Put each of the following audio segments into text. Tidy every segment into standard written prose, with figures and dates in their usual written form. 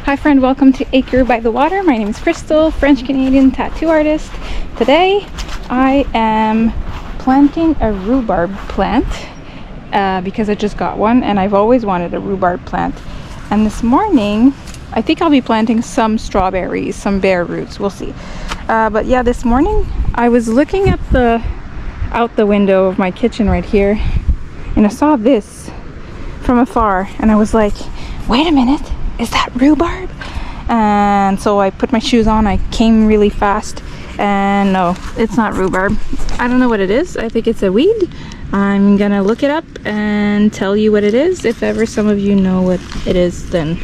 Hi friend, welcome to Acre by the Water. My name is Krystle, French-Canadian tattoo artist. Today I am planting a rhubarb plant because I just got one and I've always wanted a rhubarb plant. And this morning I think I'll be planting some strawberries, some bare roots, we'll see. But yeah, this morning I was looking at out the window of my kitchen right here and I saw this from afar and I was like, wait a minute, is that rhubarb? And so I put my shoes on, I came really fast, and no, it's not rhubarb. I don't know what it is. I think it's a weed. I'm gonna look it up and tell you what it is. If ever some of you know what it is, then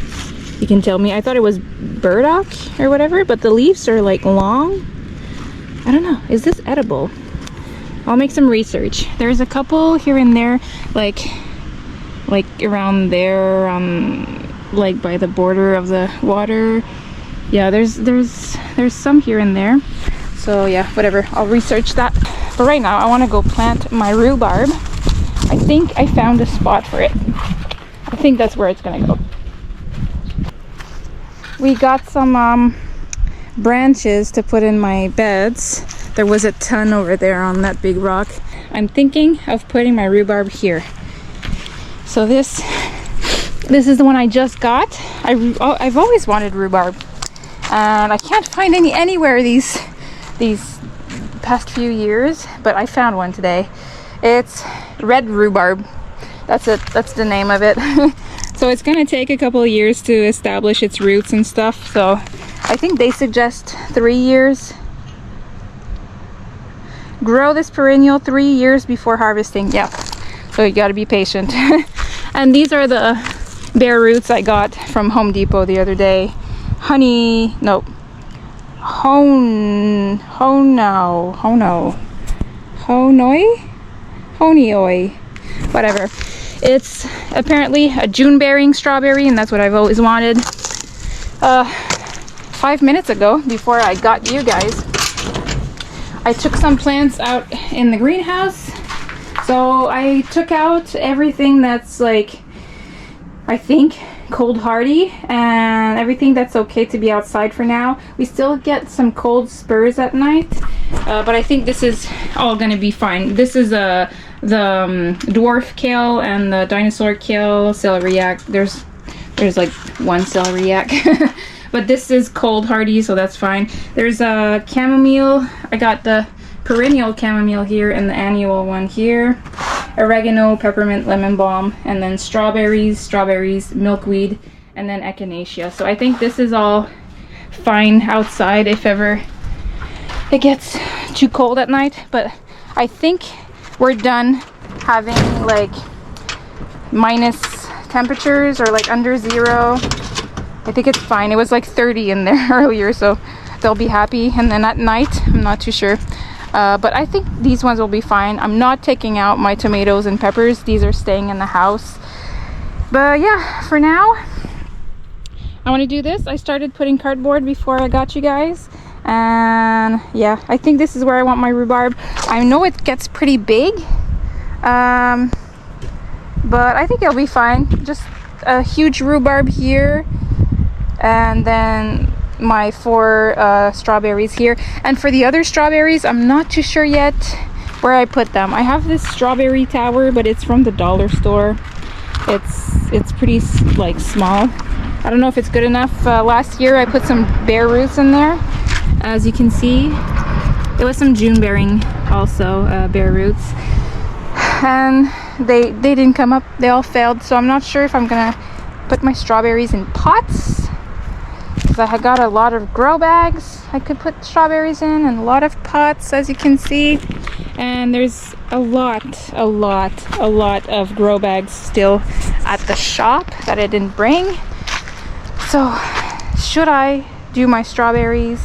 you can tell me. I thought it was burdock or whatever, but the leaves are like long. I don't know, is this edible? I'll make some research. There's a couple here and there, like around there, like by the border of the water. Yeah, there's some here and there. So yeah, whatever, I'll research that. But right now I want to go plant my rhubarb. I think I found a spot for it. I think that's where it's gonna go. We got some branches to put in my beds. There was a ton over there on that big rock. I'm thinking of putting my rhubarb here. So this is the one I just got. I've always wanted rhubarb, and I can't find any anywhere these past few years, but I found one today. It's red rhubarb. That's it. That's the name of it. So it's gonna take a couple of years to establish its roots and stuff. So I think they suggest 3 years. Grow this perennial 3 years before harvesting. Yeah. So you got to be patient. And these are the bare roots I got from Home Depot the other day. Honey, no, Honoi, whatever. It's apparently a June bearing strawberry, and that's what I've always wanted. 5 minutes ago, before I got you guys, I took some plants out in the greenhouse. So I took out everything that's like, I think, cold hardy, and everything that's okay to be outside for now. We still get some cold spurs at night, but I think this is all gonna be fine. This is the dwarf kale and the dinosaur kale, celeriac. There's like one celeriac. But this is cold hardy, so that's fine. There's a chamomile. I got the perennial chamomile here and the annual one here. Oregano, peppermint, lemon balm, and then strawberries, milkweed, and then echinacea. So I think this is all fine outside if ever it gets too cold at night. But I think we're done having like minus temperatures or like under 0. I think it's fine. It was like 30 in there earlier, so they'll be happy. And then at night, I'm not too sure. But I think these ones will be fine. I'm not taking out my tomatoes and peppers. These are staying in the house. But yeah, for now, I want to do this. I started putting cardboard before I got you guys. And yeah, I think this is where I want my rhubarb. I know it gets pretty big. But I think it'll be fine. Just a huge rhubarb here. And then my 4 strawberries here, and for the other strawberries I'm not too sure yet where I put them. I have this strawberry tower, but it's from the dollar store. It's pretty like small. I don't know if it's good enough. Last year I put some bare roots in there, as you can see. There was some June bearing also, bare roots, and they didn't come up. They all failed, so I'm not sure if I'm gonna put my strawberries in pots. I got a lot of grow bags I could put strawberries in, and a lot of pots, as you can see. And there's a lot of grow bags still at the shop that I didn't bring. So should I do my strawberries?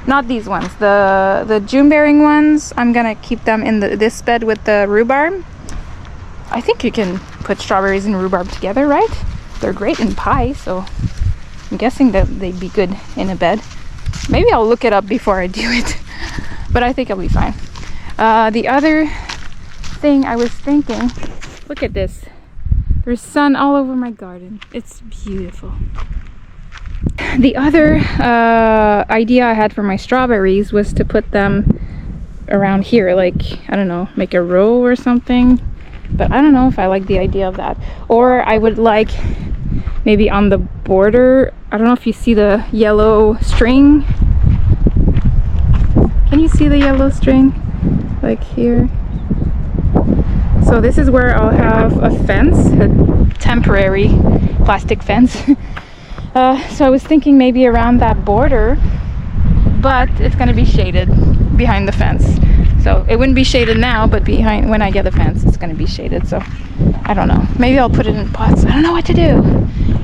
Not these ones, the June bearing ones. I'm gonna keep them in this bed with the rhubarb. I think you can put strawberries and rhubarb together, right? They're great in pie, so I'm guessing that they'd be good in a bed. Maybe I'll look it up before I do it. But I think I'll be fine. The other thing I was thinking, look at this. There's sun all over my garden. It's beautiful. The other idea I had for my strawberries was to put them around here, like, I don't know, make a row or something. But I don't know if I like the idea of that. Or I would like maybe on the border. I don't know if you see the yellow string. Can you see the yellow string? Like here. So this is where I'll have a fence, a temporary plastic fence. So I was thinking maybe around that border, but it's going to be shaded behind the fence. So it wouldn't be shaded now, but behind, when I get the fence, it's going to be shaded. So I don't know. Maybe I'll put it in pots. I don't know what to do.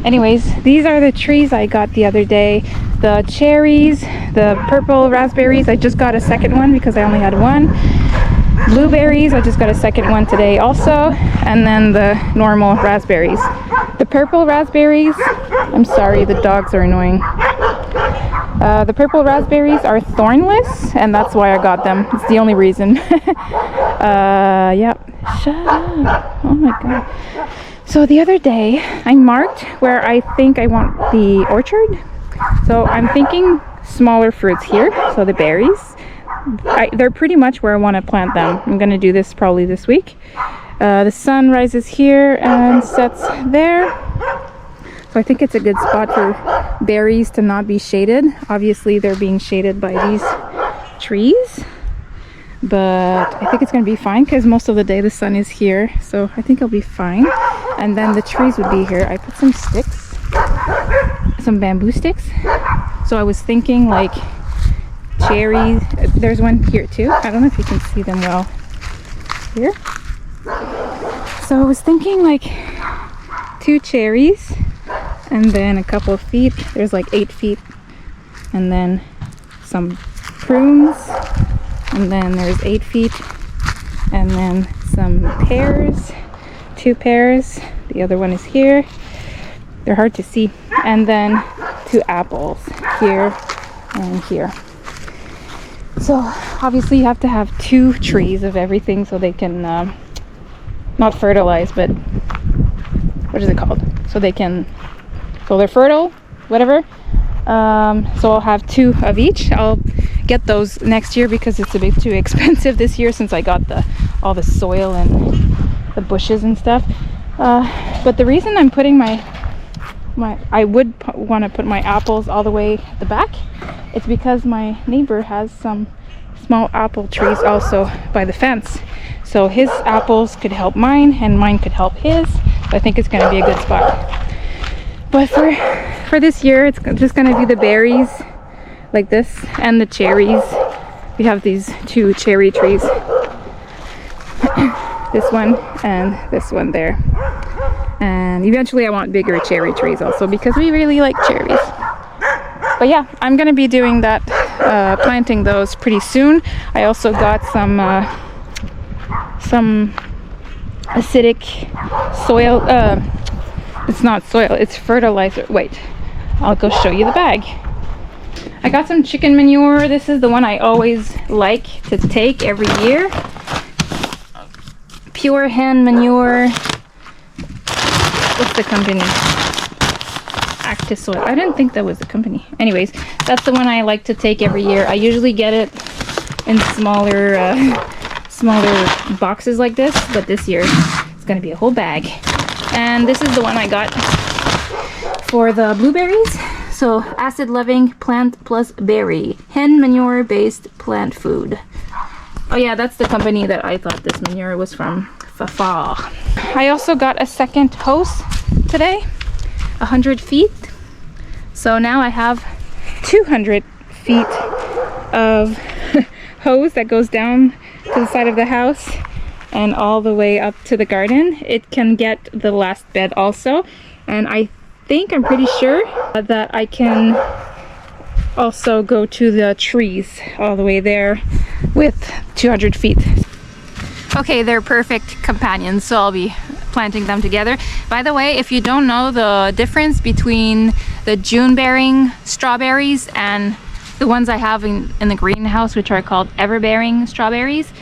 Anyways, these are the trees I got the other day. The cherries, the purple raspberries. I just got a second one because I only had one. Blueberries, I just got a second one today also. And then the normal raspberries. The purple raspberries, I'm sorry, the dogs are annoying. The purple raspberries are thornless, and that's why I got them. It's the only reason. Yeah. Shut up. Oh my god. So the other day, I marked where I think I want the orchard. So I'm thinking smaller fruits here. So the berries. They're pretty much where I want to plant them. I'm going to do this probably this week. The sun rises here and sets there. So I think it's a good spot for berries to not be shaded. Obviously they're being shaded by these trees, but I think it's going to be fine because most of the day the sun is here, so I think I'll be fine. And then the trees would be here. I put some sticks, some bamboo sticks. So I was thinking like cherries. There's one here too. I don't know if you can see them well here. So I was thinking like 2 cherries. And then a couple of feet, there's like 8 feet, and then some prunes, and then there's 8 feet, and then some pears, 2 pears, the other one is here, they're hard to see, and then 2 apples here and here. So obviously you have to have 2 trees of everything so they can not fertilize, but what is it called? So they're fertile, whatever. So I'll have 2 of each. I'll get those next year because it's a bit too expensive this year since I got all the soil and the bushes and stuff. But the reason I'm putting I would want to put my apples all the way at the back. It's because my neighbor has some small apple trees also by the fence. So his apples could help mine and mine could help his. So I think it's going to be a good spot. But for this year, it's just going to be the berries like this and the cherries. We have these 2 cherry trees. This one and this one there. And eventually I want bigger cherry trees also because we really like cherries. But yeah, I'm going to be doing that, planting those pretty soon. I also got some acidic soil. It's not soil, it's fertilizer. Wait, I'll go show you the bag. I got some chicken manure. This is the one I always like to take every year. Pure hen manure. What's the company? Active Soil. I didn't think that was the company. Anyways, that's the one I like to take every year. I usually get it in smaller boxes like this, but this year it's gonna be a whole bag. And this is the one I got for the blueberries. So acid loving plant plus berry, hen manure based plant food. Oh yeah, that's the company that I thought this manure was from. Fafa. I also got a second hose today, 100 feet. So now I have 200 feet of hose that goes down to the side of the house and all the way up to the garden. It can get the last bed also, and I'm pretty sure that I can also go to the trees all the way there with 200 feet. Okay, they're perfect companions, so I'll be planting them together. By the way, if you don't know the difference between the June-bearing strawberries and the ones I have in the greenhouse, which are called ever-bearing strawberries,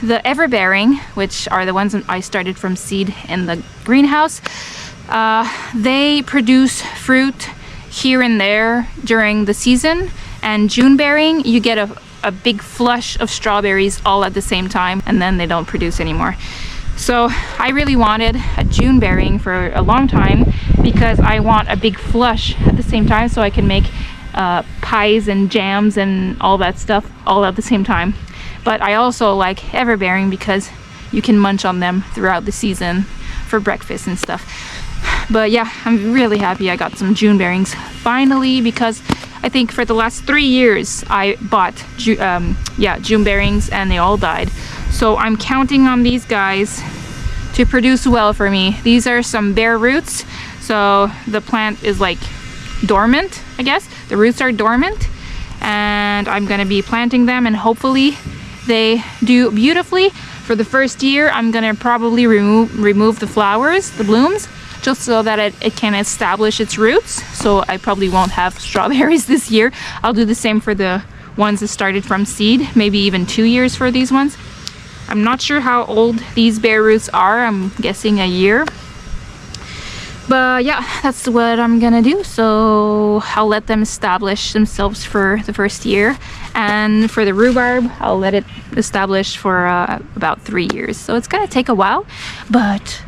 the ever-bearing, which are the ones I started from seed in the greenhouse, they produce fruit here and there during the season, and June bearing, you get a big flush of strawberries all at the same time, and then they don't produce anymore. So I really wanted a June bearing for a long time because I want a big flush at the same time so I can make pies and jams and all that stuff all at the same time. But I also like everbearing because you can munch on them throughout the season for breakfast and stuff. But yeah, I'm really happy I got some June bearings finally, because I think for the last 3 years I bought June bearings and they all died. So I'm counting on these guys to produce well for me. These are some bare roots, so the plant is like dormant, I guess. The roots are dormant, and I'm gonna be planting them, and hopefully they do beautifully. For the first year, I'm gonna probably remove the flowers, the blooms, just so that it can establish its roots. So I probably won't have strawberries this year. I'll do the same for the ones that started from seed, maybe even 2 years for these ones. I'm not sure how old these bare roots are. I'm guessing a year. But yeah, that's what I'm gonna do. So I'll let them establish themselves for the first year, and for the rhubarb I'll let it establish for about 3 years. So it's gonna take a while, but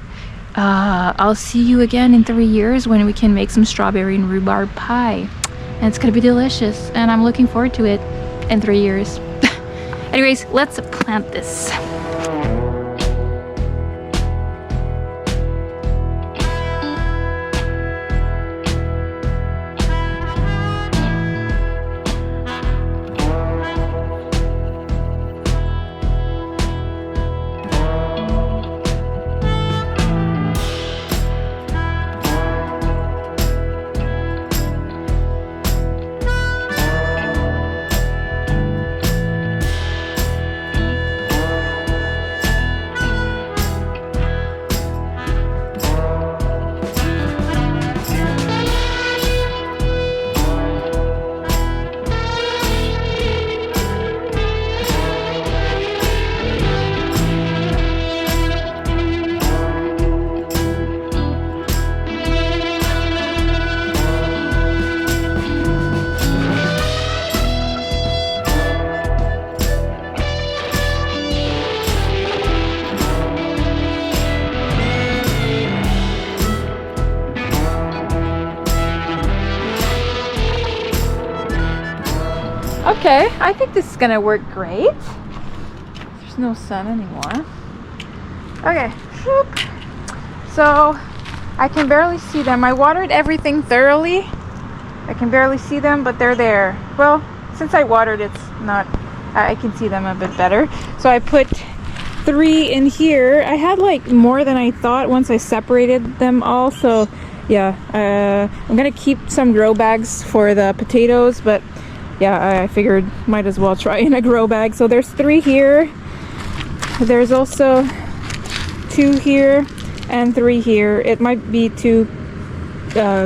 I'll see you again in 3 years when we can make some strawberry and rhubarb pie, and it's gonna be delicious, and I'm looking forward to it in 3 years. Anyways, let's plant this. Okay, I think this is gonna work great. There's no sun anymore. Okay, so I can barely see them. I watered everything thoroughly. I can barely see them, but they're there. Well, since I watered, it's not, I can see them a bit better. So I put 3 in here. I had like more than I thought once I separated them all. So yeah, I'm gonna keep some grow bags for the potatoes, but yeah, I figured might as well try in a grow bag. So there's 3 here. There's also 2 here and 3 here. It might be too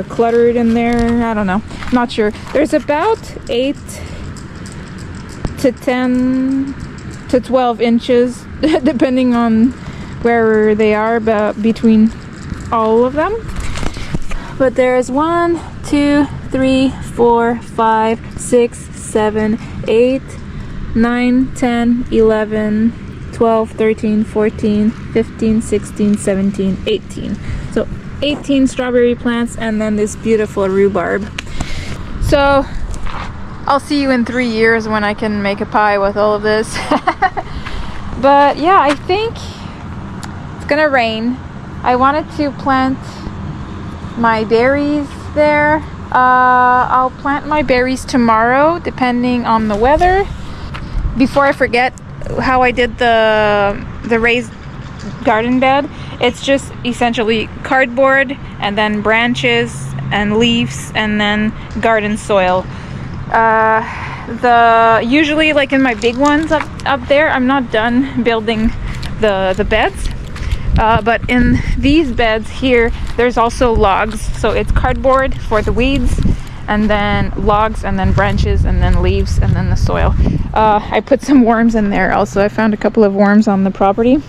cluttered in there. I don't know. I'm not sure. There's about 8 to 10 to 12 inches, depending on where they are, but between all of them. But there's 1, 2, 3, 4, 5, 6, 7, 8, 9, 10, 11, 12, 13, 14, 15, 16, 17, 18. So 18 strawberry plants, and then this beautiful rhubarb. So I'll see you in 3 years when I can make a pie with all of this. But yeah, I think it's gonna rain. I wanted to plant my berries there. I'll plant my berries tomorrow, depending on the weather. Before I forget how I did the raised garden bed, it's just essentially cardboard and then branches and leaves and then garden soil. Usually like in my big ones up there, I'm not done building the beds. But in these beds here, there's also logs. So it's cardboard for the weeds, and then logs, and then branches, and then leaves, and then the soil. I put some worms in there also. I found a couple of worms on the property.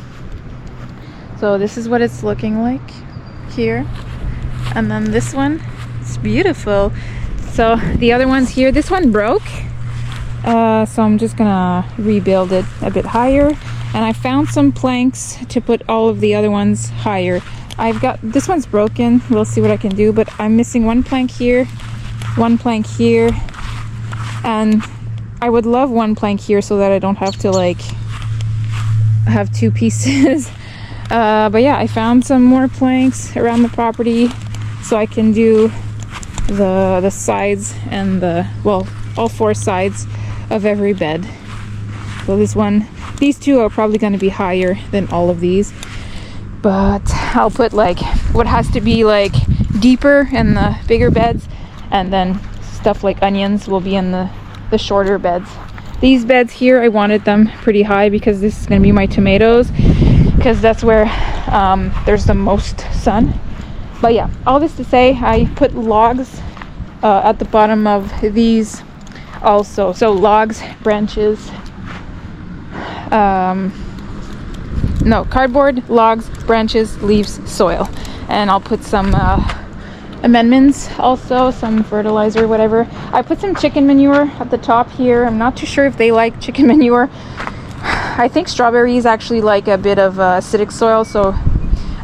So this is what it's looking like here. And then this one, it's beautiful. So the other one's here. This one broke. So I'm just gonna rebuild it a bit higher. And I found some planks to put all of the other ones higher. I've got, this one's broken. We'll see what I can do, but I'm missing one plank here, one plank here, and I would love one plank here so that I don't have to like have two pieces. But yeah, I found some more planks around the property so I can do the sides and the, well, all four sides of every bed. So this one, these two are probably going to be higher than all of these, but I'll put like what has to be like deeper in the bigger beds, and then stuff like onions will be in the shorter beds. These beds here, I wanted them pretty high because this is going to be my tomatoes, because that's where there's the most sun. But yeah, all this to say, I put logs at the bottom of these also. So logs, branches, no, cardboard, logs, branches, leaves, soil. And I'll put some amendments also, some fertilizer, whatever. I put some chicken manure at the top here. I'm not too sure if they like chicken manure. I think strawberries actually like a bit of acidic soil, so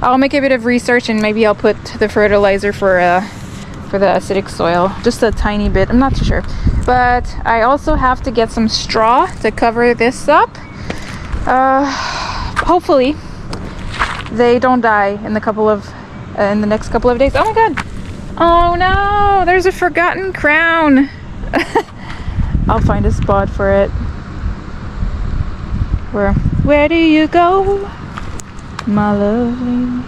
I'll make a bit of research and maybe I'll put the fertilizer for the acidic soil, just a tiny bit. I'm not too sure. But I also have to get some straw to cover this up. Hopefully they don't die in the next couple of days. Oh my god! Oh no! There's a forgotten crown. I'll find a spot for it. Where do you go, my lovely?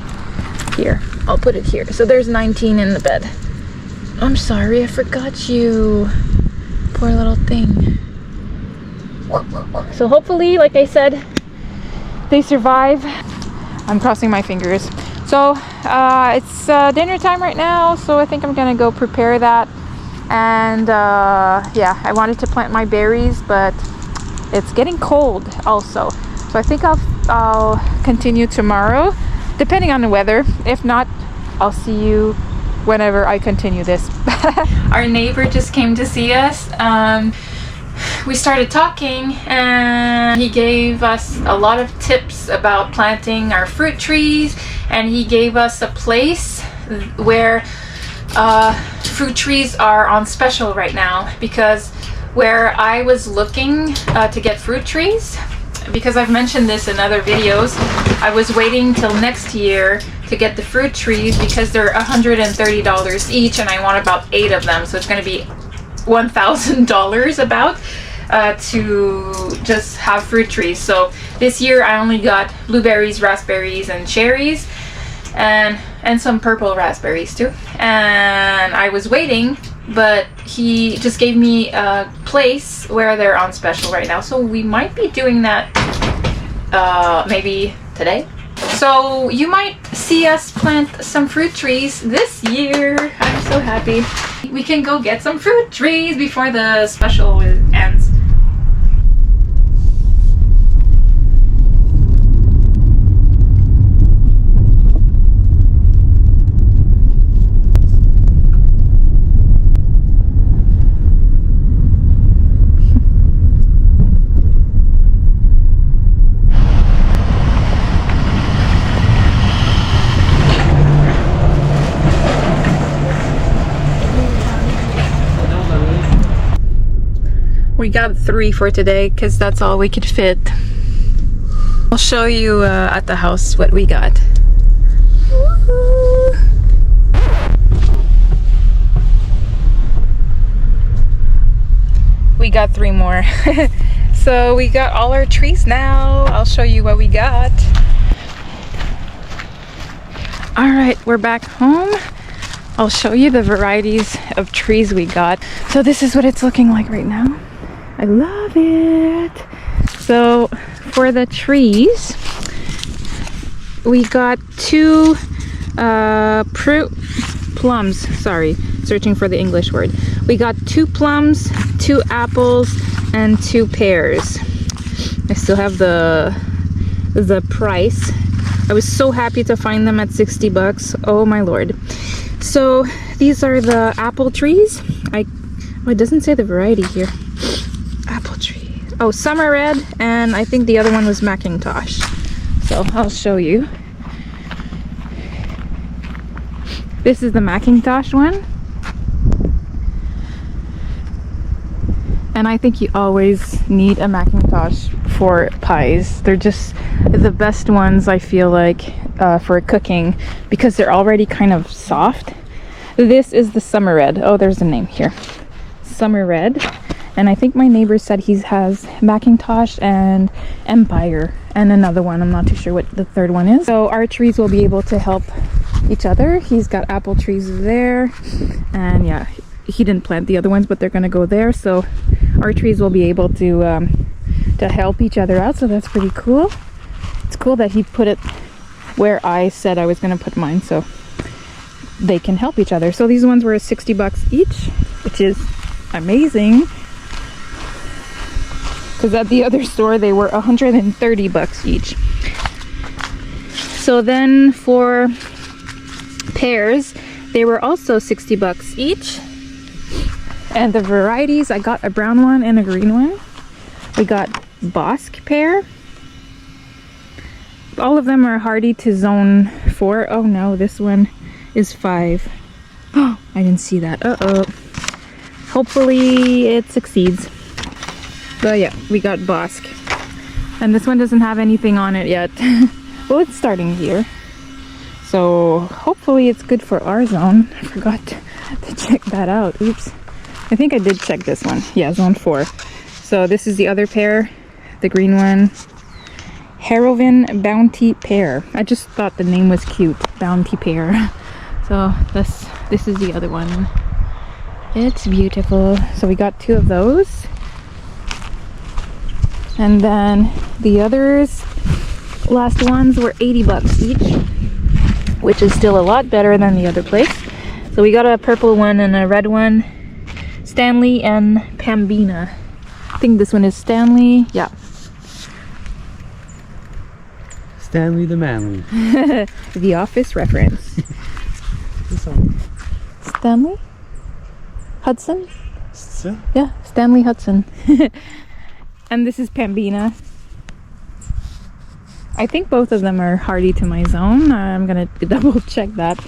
Here, I'll put it here. So there's 19 in the bed. I'm sorry, I forgot you. Poor little thing. So hopefully, like I said, they survive. I'm crossing my fingers. So it's dinner time right now, so I think I'm gonna go prepare that. And yeah, I wanted to plant my berries, but it's getting cold also. So I think I'll continue tomorrow, depending on the weather. If not, I'll see you whenever I continue this. Our neighbor just came to see us. We started talking and he gave us a lot of tips about planting our fruit trees, and he gave us a place where fruit trees are on special right now, because where I was looking to get fruit trees, because I've mentioned this in other videos, I was waiting till next year to get the fruit trees because they're $130 each, and I want about 8 of them, so it's going to be $1,000 about to just have fruit trees. So this year I only got blueberries, raspberries, and cherries, and some purple raspberries too. And I was waiting, but he just gave me a place where they're on special right now, so we might be doing that maybe today. So you might see us plant some fruit trees this year. I'm so happy. We can go get some fruit trees before the special ends. We got 3 for today because that's all we could fit. I'll show you at the house what we got. Woo-hoo. We got 3 more. So we got all our trees now. I'll show you what we got. Alright, we're back home. I'll show you the varieties of trees we got. So this is what it's looking like right now. I love it. So for the trees, we got 2 plums. Sorry, searching for the English word. We got 2 plums, 2 apples, and 2 pears. I still have the price. I was so happy to find them at $60. Oh my lord. So these are the apple trees. Oh, it doesn't say the variety here. Apple tree. Oh, summer red, and I think the other one was Macintosh. So I'll show you. This is the Macintosh one. And I think you always need a Macintosh for pies. They're just the best ones, I feel like, for cooking, because they're already kind of soft. This is the summer red. Oh, there's a name here. Summer red. And I think my neighbor said he has Macintosh and Empire and another one. I'm not too sure what the third one is. So our trees will be able to help each other. He's got apple trees there, and yeah, he didn't plant the other ones, but they're gonna go there. So our trees will be able to help each other out. So that's pretty cool. It's cool that he put it where I said I was gonna put mine, so they can help each other. So these ones were 60 bucks each, which is amazing, because at the other store they were 130 bucks each. So then for pears, they were also 60 bucks each. And the varieties, I got a brown one and a green one. We got Bosque pear. All of them are hardy to zone 4. Oh no, this one is 5. Oh, I didn't see that. Uh-oh. Hopefully it succeeds. But yeah, we got Bosque. And this one doesn't have anything on it yet. Well, it's starting here. So hopefully it's good for our zone. I forgot to check that out. Oops. I think I did check this one. Yeah, zone 4. So this is the other pear, the green one. Harrowin Bounty Pear. I just thought the name was cute. Bounty Pear. So this is the other one. It's beautiful. So we got 2 of those. And then the others, last ones were 80 bucks each, which is still a lot better than the other place. So we got a purple one and a red one. Stanley and Pambina. I think this one is Stanley. Yeah. Stanley the Manly. The Office reference. This one. Stanley? Hudson? Yeah. Yeah, Stanley Hudson. And this is Pambina. I think both of them are hardy to my zone. I'm gonna double check that.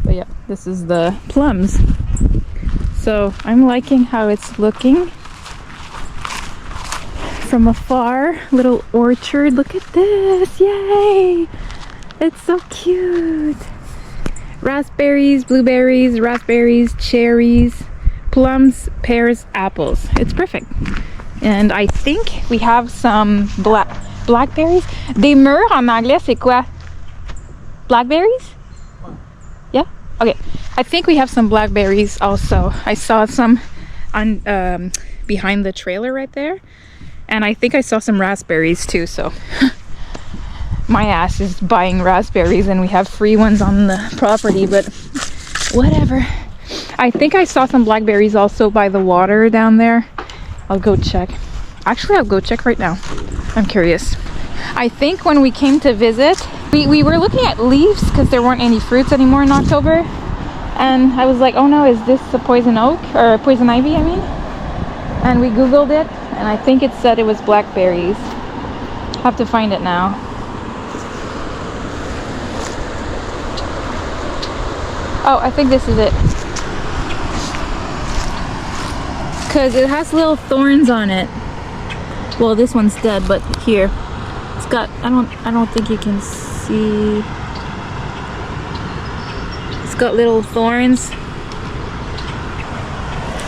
But yeah, this is the plums. So I'm liking how it's looking from afar. Little orchard. Look at this. Yay! It's so cute. Raspberries, blueberries, raspberries, cherries, plums, pears, apples. It's perfect. And I think we have some blackberries. Des mûres en anglais, c'est quoi? Blackberries? Yeah? Okay. I think we have some blackberries also. I saw some on behind the trailer right there. And I think I saw some raspberries too, so my ass is buying raspberries and we have free ones on the property, but whatever. I think I saw some blackberries also by the water down there. I'll go check. Actually, I'll go check right now. I'm curious. I think when we came to visit, we were looking at leaves because there weren't any fruits anymore in October. And I was like, oh no, is this a poison oak? Or poison ivy, I mean? And we Googled it, and I think it said it was blackberries. Have to find it now. Oh, I think this is it. Because it has little thorns on it. Well, this one's dead, but here. It's got, I don't think you can see. It's got little thorns.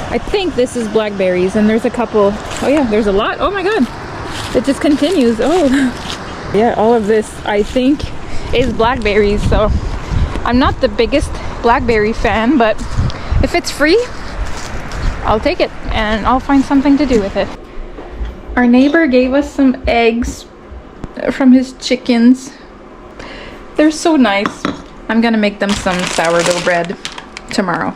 I think this is blackberries, and there's a couple. Oh yeah, there's a lot. Oh my god. It just continues. Oh. Yeah, all of this, I think, is blackberries. So I'm not the biggest blackberry fan, but if it's free, I'll take it and I'll find something to do with it. Our neighbor gave us some eggs from his chickens. They're so nice. I'm gonna make them some sourdough bread tomorrow.